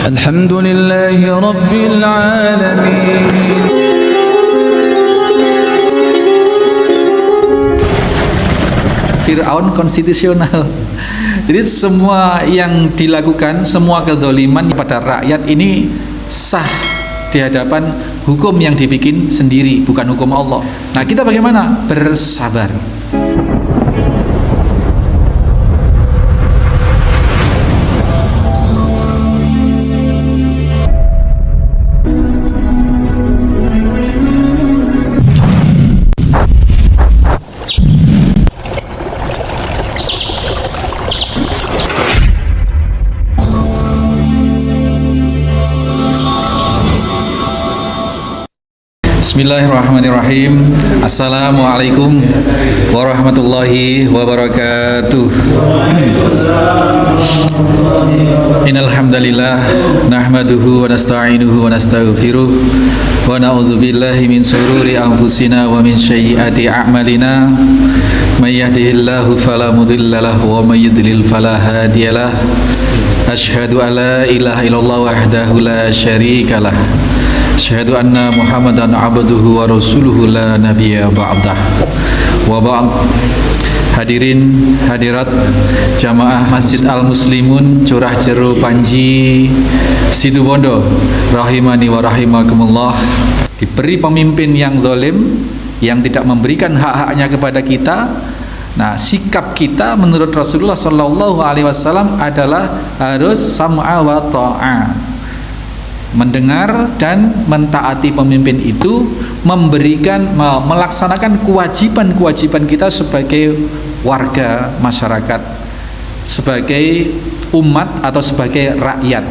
Alhamdulillahi Rabbil Alamin. Fir'aun konstitusional. Jadi semua yang dilakukan, semua kezaliman pada rakyat ini sah di hadapan hukum yang dibikin sendiri, bukan hukum Allah. Nah, kita bagaimana? Bersabar. Bismillahirrahmanirrahim. Assalamualaikum warahmatullahi wabarakatuh. Innal hamdalillah nahmaduhu wa nasta'inuhu wa nastaghfiruh wa na'udzu billahi min shururi anfusina wa min sayyiati a'malina. May yahdihillahu fala mudilla lahu wa may yudlil fala hadiyalah. Asyhadu an la ilaha illallah wahdahu la syarikalah. Asyhadu anna Muhammadan abduhu wa rasuluhu la nabiyya ba'dah. Wa ba'd. Hadirin hadirat jamaah Masjid Al Muslimun Curah Jero Panji Situbondo rahimani wa rahimakumullah. Diberi pemimpin yang zalim, yang tidak memberikan hak-haknya kepada kita. Nah, sikap kita menurut Rasulullah sallallahu alaihi wasallam adalah harus sam'a wa ta'ah, mendengar dan mentaati pemimpin itu, melaksanakan kewajiban-kewajiban kita sebagai warga masyarakat, sebagai umat atau sebagai rakyat.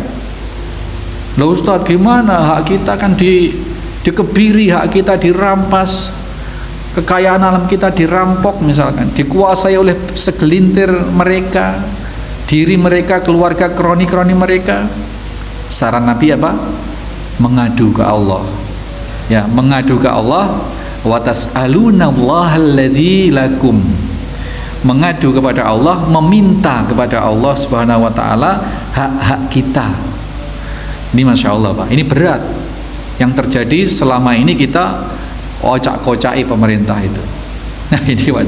Loh Ustaz, gimana hak kita kan dikebiri, hak kita dirampas, kekayaan alam kita dirampok misalkan, dikuasai oleh segelintir mereka, diri mereka, keluarga, kroni-kroni mereka. Saran Nabi apa? Mengadu ke Allah. Ya, mengadu ke Allah. Wa tas'alunallaha alladzi lakum. Mengadu kepada Allah, meminta kepada Allah Subhanahu wa taala hak-hak kita. Ini Masya Allah Pak, ini berat. Yang terjadi selama ini kita ocak-kocai pemerintah itu. Nah, ini Pak.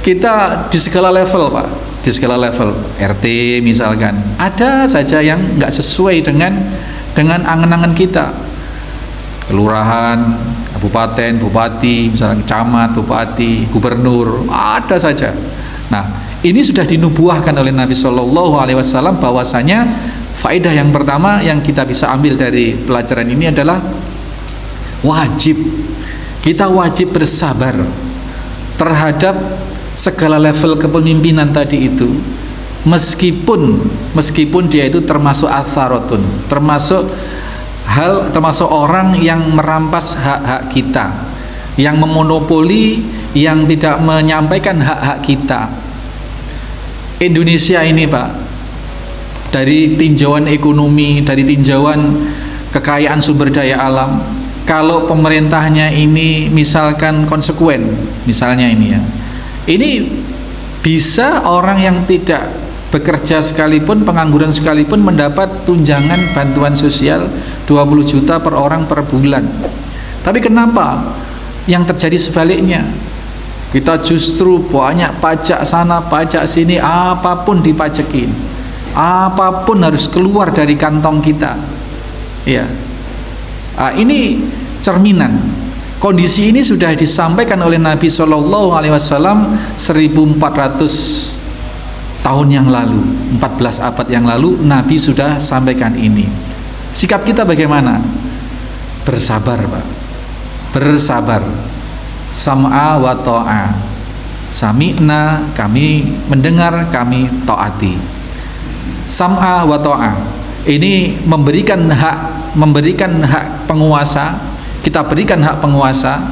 Kita di segala level Pak, di segala level RT misalkan, ada saja yang nggak sesuai dengan angan-angan kita. Kelurahan, kabupaten, bupati, misalkan camat, bupati, gubernur, ada saja. Nah, ini sudah dinubuahkan oleh Nabi Shallallahu Alaihi Wasallam bahwasanya faedah yang pertama yang kita bisa ambil dari pelajaran ini adalah kita wajib bersabar terhadap segala level kepemimpinan tadi itu, meskipun dia itu termasuk atharotun, termasuk orang yang merampas hak-hak kita, yang memonopoli, yang tidak menyampaikan hak-hak kita. Indonesia ini Pak, dari tinjauan ekonomi, dari tinjauan kekayaan sumber daya alam, kalau pemerintahnya ini misalkan konsekuen, misalnya ini ya, ini bisa orang yang tidak bekerja sekalipun, pengangguran sekalipun, mendapat tunjangan bantuan sosial 20 juta per orang per bulan. Tapi kenapa yang terjadi sebaliknya? Kita justru banyak pajak sana, pajak sini, apapun dipajakin, apapun harus keluar dari kantong kita. Ya, ini cerminan. Kondisi ini sudah disampaikan oleh Nabi Shallallahu Alaihi Wasallam 1400 tahun yang lalu, 14 abad yang lalu Nabi sudah sampaikan ini. Sikap kita bagaimana? Bersabar Pak, bersabar. Sam'a wa ta'a. Sami'na, kami mendengar, kami taati. Sam'a wa ta'a, ini memberikan hak penguasa. Kita berikan hak penguasa,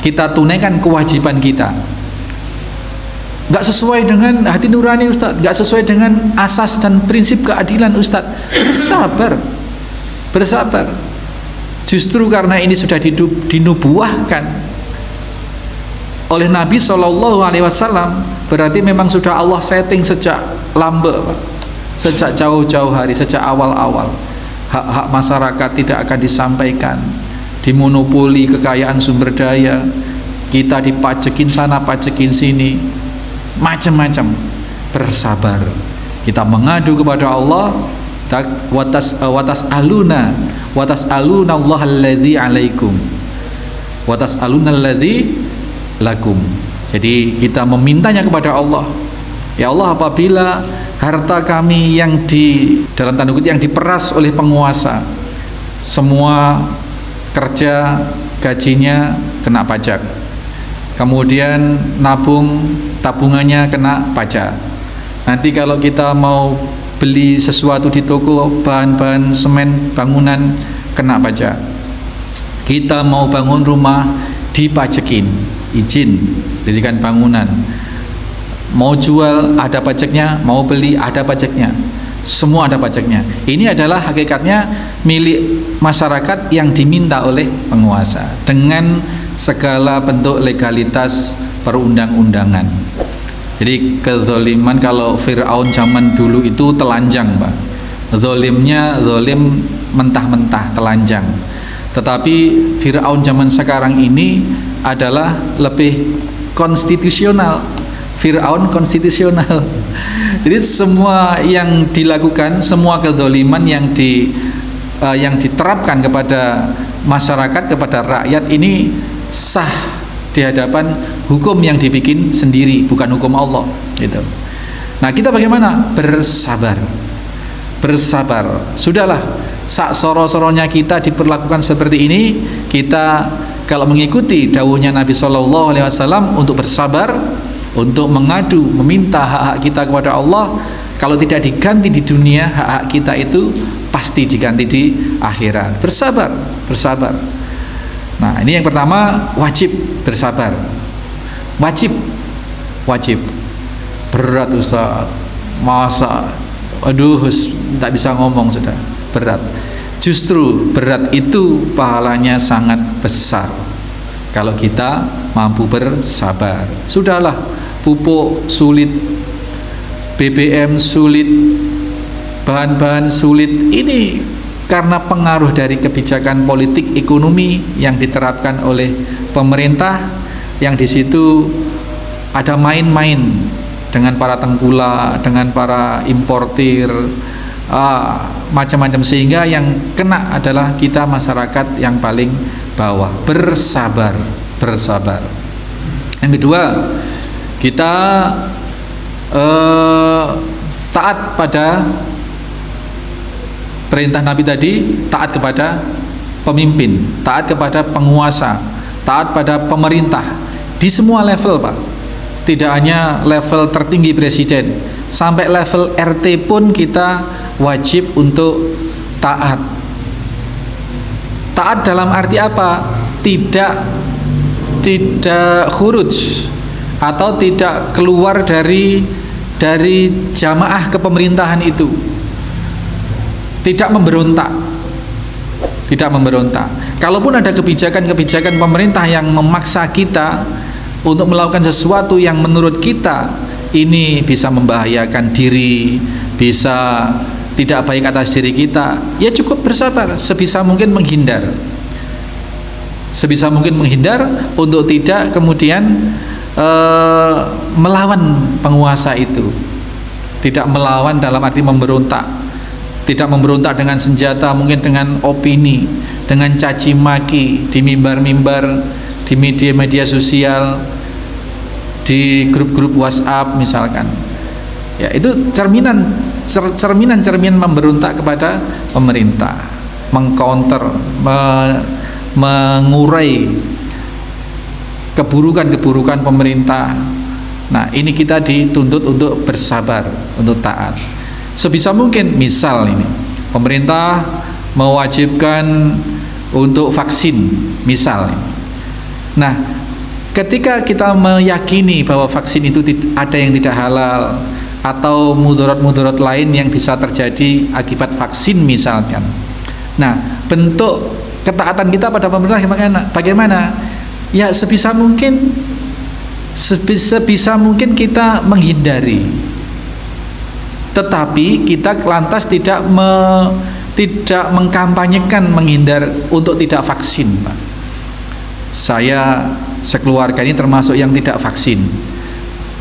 kita tunaikan kewajiban kita. Gak sesuai dengan hati nurani Ustaz, gak sesuai dengan asas dan prinsip keadilan Ustaz, bersabar. Justru karena ini sudah dinubuahkan oleh Nabi Shallallahu Alaihi Wasallam, berarti memang sudah Allah setting sejak lamba Pak. sejak jauh-jauh hari, sejak awal-awal. Hak-hak masyarakat tidak akan disampaikan, dimonopoli kekayaan sumber daya, kita dipajekin sana, pajekin sini, macam-macam. Bersabar, kita mengadu kepada Allah. Watas aluna Allah alladzi alaikum watas aluna alladzi lakum. Jadi kita memintanya kepada Allah, ya Allah, apabila harta kami yang dalam tanda kutip yang diperas oleh penguasa, semua kerja gajinya kena pajak, kemudian tabungannya kena pajak. Nanti kalau kita mau beli sesuatu di toko, bahan-bahan semen bangunan kena pajak. Kita mau bangun rumah dipajekin, izin dirikan bangunan. Mau jual ada pajaknya, mau beli ada pajaknya, semua ada pajaknya. Ini adalah hakikatnya milik masyarakat yang diminta oleh penguasa dengan segala bentuk legalitas perundang-undangan. Jadi kezaliman kalau Fir'aun zaman dulu itu telanjang, Pak. Zalimnya zalim mentah-mentah, telanjang. Tetapi Fir'aun zaman sekarang ini adalah lebih konstitusional. Fir'aun konstitusional. Jadi semua yang dilakukan, semua kezaliman yang diterapkan kepada masyarakat, kepada rakyat ini sah di hadapan hukum yang dibikin sendiri, bukan hukum Allah, gitu. Nah, kita bagaimana? Bersabar. Sudahlah, sak soro-soronya kita diperlakukan seperti ini, kita kalau mengikuti dawuhnya Nabi SAW untuk bersabar, untuk mengadu, meminta hak-hak kita kepada Allah. Kalau tidak diganti di dunia, hak-hak kita itu pasti diganti di akhirat. Bersabar. Nah, ini yang pertama, wajib bersabar. Wajib. Berat, Ustaz. Masa tak bisa ngomong sudah. Berat. Justru berat itu pahalanya sangat besar kalau kita mampu bersabar. Sudahlah, pupuk sulit, BBM sulit, bahan-bahan sulit, ini karena pengaruh dari kebijakan politik ekonomi yang diterapkan oleh pemerintah, yang di situ ada main-main dengan para tengkulak, dengan para importir, macam-macam, sehingga yang kena adalah kita masyarakat yang paling bawah. Bersabar. Yang kedua, kita taat pada perintah Nabi tadi, taat kepada pemimpin, taat kepada penguasa, taat pada pemerintah di semua level, Pak. Tidak hanya level tertinggi presiden, sampai level RT pun kita wajib untuk taat. Taat dalam arti apa? Tidak khuruj atau tidak keluar dari jamaah kepemerintahan itu. Tidak memberontak. Kalaupun ada kebijakan-kebijakan pemerintah yang memaksa kita untuk melakukan sesuatu yang menurut kita ini bisa membahayakan diri, bisa tidak baik atas diri kita, ya cukup bersabar, sebisa mungkin menghindar untuk tidak kemudian melawan penguasa itu. Tidak melawan dalam arti memberontak, tidak memberontak dengan senjata, mungkin dengan opini, dengan caci maki di mimbar-mimbar, di media-media sosial, di grup-grup WhatsApp misalkan. Ya, itu cerminan memberontak kepada pemerintah, mengcounter, mengurai keburukan pemerintah. Nah, ini kita dituntut untuk bersabar, untuk taat. Sebisa mungkin, misal ini pemerintah mewajibkan untuk vaksin, misal. Nah, ketika kita meyakini bahwa vaksin itu ada yang tidak halal atau mudarat-mudarat lain yang bisa terjadi akibat vaksin misalkan. Nah, bentuk ketaatan kita pada pemerintah bagaimana? Ya, sebisa mungkin kita menghindari. tetapi kita lantas tidak mengkampanyekan menghindar untuk tidak vaksin, Pak. Saya sekeluarga ini termasuk yang tidak vaksin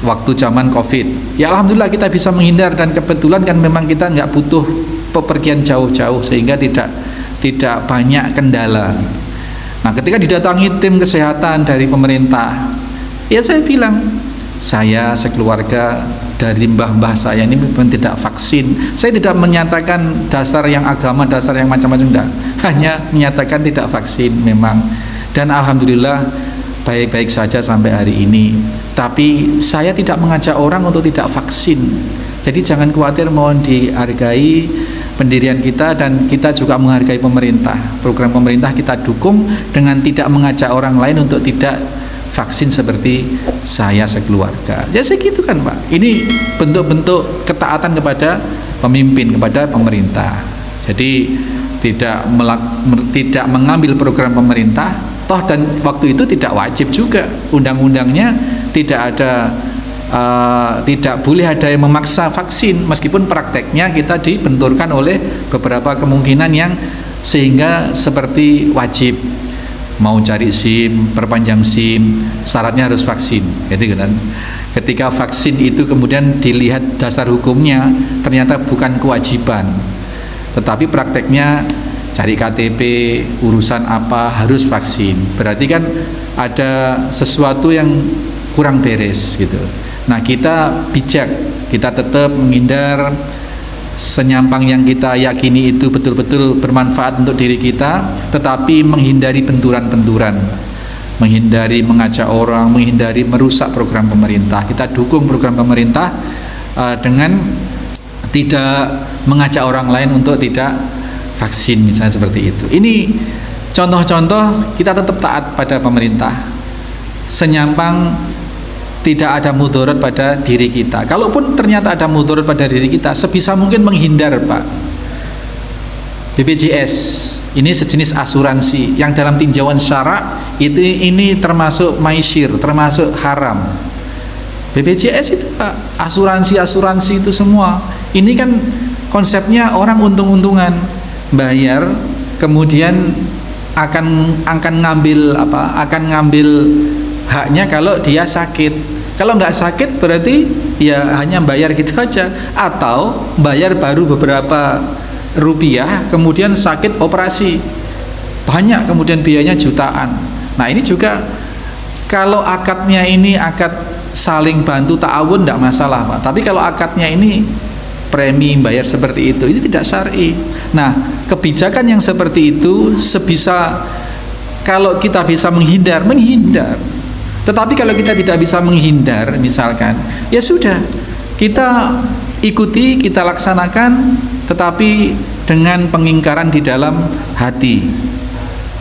waktu zaman COVID. Ya alhamdulillah kita bisa menghindar, dan kebetulan kan memang kita nggak butuh pepergian jauh-jauh sehingga tidak banyak kendala. Nah, ketika didatangi tim kesehatan dari pemerintah, ya saya bilang, saya sekeluarga dari mbah-mbah saya ini memang tidak vaksin. Saya tidak menyatakan dasar yang agama, dasar yang macam-macam, enggak. Hanya menyatakan tidak vaksin memang. Dan alhamdulillah baik-baik saja sampai hari ini. Tapi saya tidak mengajak orang untuk tidak vaksin. Jadi jangan khawatir, mohon dihargai pendirian kita, dan kita juga menghargai pemerintah. Program pemerintah kita dukung dengan tidak mengajak orang lain untuk tidak vaksin seperti saya sekeluarga. Ya segitu kan, Pak. Ini bentuk-bentuk ketaatan kepada pemimpin, kepada pemerintah. Jadi tidak mengambil program pemerintah, toh dan waktu itu tidak wajib juga. Undang-undangnya tidak ada, tidak boleh ada yang memaksa vaksin, meskipun prakteknya kita dibenturkan oleh beberapa kemungkinan yang sehingga seperti wajib. Mau cari SIM, perpanjang SIM, syaratnya harus vaksin, gitu kan. Ketika vaksin itu kemudian dilihat dasar hukumnya, ternyata bukan kewajiban, tetapi prakteknya cari KTP, urusan apa harus vaksin. Berarti kan ada sesuatu yang kurang beres gitu. Nah, kita bijak, kita tetap menghindar senyampang yang kita yakini itu betul-betul bermanfaat untuk diri kita, tetapi menghindari benturan-benturan, menghindari mengajak orang, menghindari merusak program pemerintah. Kita dukung program pemerintah dengan tidak mengajak orang lain untuk tidak vaksin, misalnya seperti itu. Ini contoh-contoh kita tetap taat pada pemerintah, senyampang tidak ada mudarat pada diri kita. Kalaupun ternyata ada mudarat pada diri kita, sebisa mungkin menghindar, Pak. BPJS ini sejenis asuransi yang dalam tinjauan syara ini termasuk maisir, termasuk haram. BPJS itu, Pak, asuransi itu semua. Ini kan konsepnya orang untung-untungan, bayar, kemudian akan ngambil haknya kalau dia sakit. Kalau nggak sakit berarti ya hanya bayar gitu aja, atau bayar baru beberapa rupiah, kemudian sakit operasi banyak, kemudian biayanya jutaan. Nah, ini juga kalau akadnya ini akad saling bantu ta'awun tidak masalah, Pak. Tapi kalau akadnya ini premi bayar seperti itu, ini tidak syar'i. Nah, kebijakan yang seperti itu sebisa, kalau kita bisa menghindar. Tetapi kalau kita tidak bisa menghindar, misalkan, ya sudah, kita ikuti, kita laksanakan, tetapi dengan pengingkaran di dalam hati.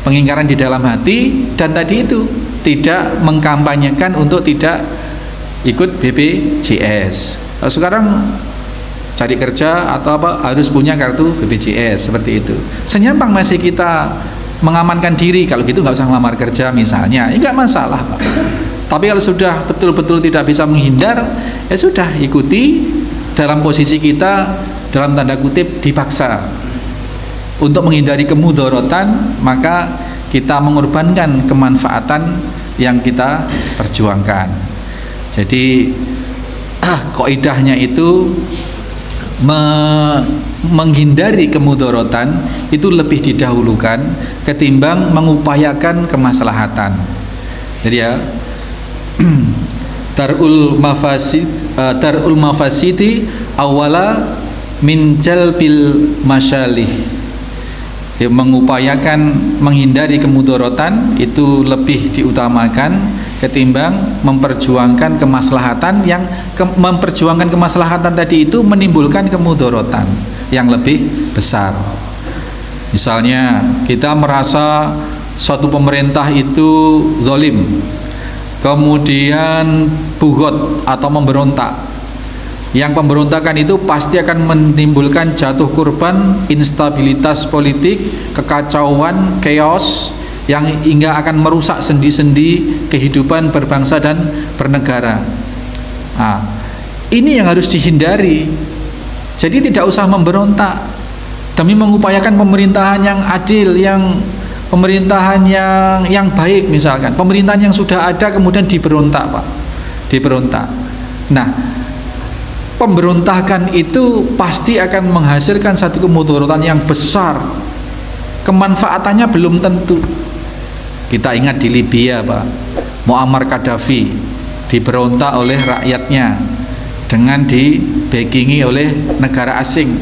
Pengingkaran di dalam hati, dan tadi itu tidak mengkampanyekan untuk tidak ikut BPJS. Sekarang cari kerja atau apa harus punya kartu BPJS, seperti itu. Senyampang masih kita mengamankan diri, kalau gitu nggak usah ngelamar kerja misalnya, ini nggak masalah, Pak. Tapi kalau sudah betul-betul tidak bisa menghindar, ya sudah, ikuti dalam posisi kita dalam tanda kutip dipaksa untuk menghindari kemudaratan, maka kita mengorbankan kemanfaatan yang kita perjuangkan. Jadi kaidahnya itu menghindari kemudaratan itu lebih didahulukan ketimbang mengupayakan kemaslahatan. Jadi ya, darul mafasidi awala min jalbil masyalih. Ya, mengupayakan menghindari kemudaratan itu lebih diutamakan ketimbang memperjuangkan kemaslahatan, yang memperjuangkan kemaslahatan tadi itu menimbulkan kemudaratan yang lebih besar. Misalnya kita merasa suatu pemerintah itu zalim, kemudian bughot atau memberontak, yang pemberontakan itu pasti akan menimbulkan jatuh korban, instabilitas politik, kekacauan, chaos, yang hingga akan merusak sendi-sendi kehidupan berbangsa dan bernegara. Nah, ini yang harus dihindari. Jadi tidak usah memberontak demi mengupayakan pemerintahan yang adil, pemerintahan yang baik misalkan. Pemerintahan yang sudah ada kemudian diberontak, Pak. Diberontak. Nah, pemberontakan itu pasti akan menghasilkan satu kemudaratan yang besar. Kemanfaatannya belum tentu. Kita ingat di Libya, Pak, Muammar Gaddafi diberontak oleh rakyatnya dengan dibackingi oleh negara asing.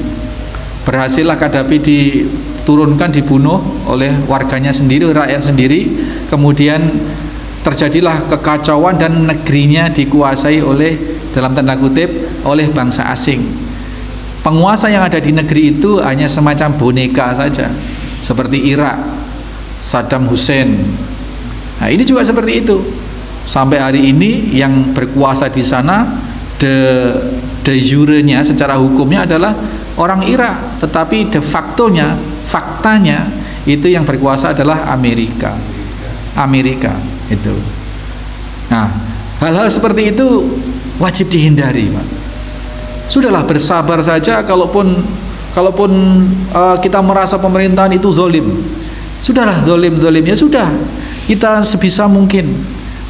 Berhasillah Gaddafi diturunkan, dibunuh oleh warganya sendiri, rakyat sendiri. Kemudian terjadilah kekacauan dan negerinya dikuasai oleh, dalam tanda kutip, oleh bangsa asing. Penguasa yang ada di negeri itu hanya semacam boneka saja, seperti Irak, Saddam Hussein. Nah, ini juga seperti itu. Sampai hari ini yang berkuasa di sana de jure-nya, secara hukumnya adalah orang Irak, tetapi de facto-nya, faktanya itu yang berkuasa adalah Amerika itu. Nah, hal-hal seperti itu wajib dihindari, Pak. Sudahlah, bersabar saja. Kalaupun kita merasa pemerintahan itu zalim, sudahlah, zalim ya sudah, kita sebisa mungkin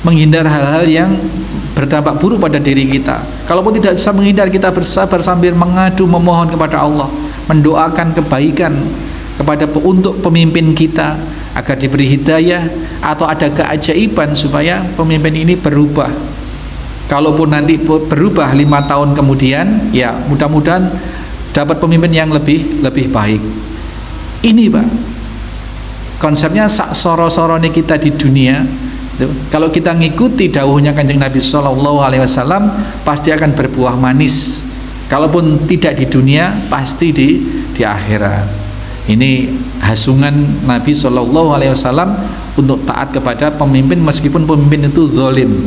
menghindar hal-hal yang berdampak buruk pada diri kita. Kalaupun tidak bisa menghindar, kita bersabar sambil mengadu, memohon kepada Allah, mendoakan kebaikan untuk pemimpin kita agar diberi hidayah atau ada keajaiban supaya pemimpin ini berubah. Kalaupun nanti berubah 5 tahun kemudian, ya mudah-mudahan dapat pemimpin yang lebih baik. Ini, Pak, konsepnya sak soro-sorone kita di dunia. Kalau kita ngikuti dawuhnya Kanjeng Nabi Sallallahu Alaihi Wasallam, pasti akan berbuah manis. Kalaupun tidak di dunia, pasti di akhirat. Ini hasungan Nabi Sallallahu Alaihi Wasallam untuk taat kepada pemimpin meskipun pemimpin itu zalim.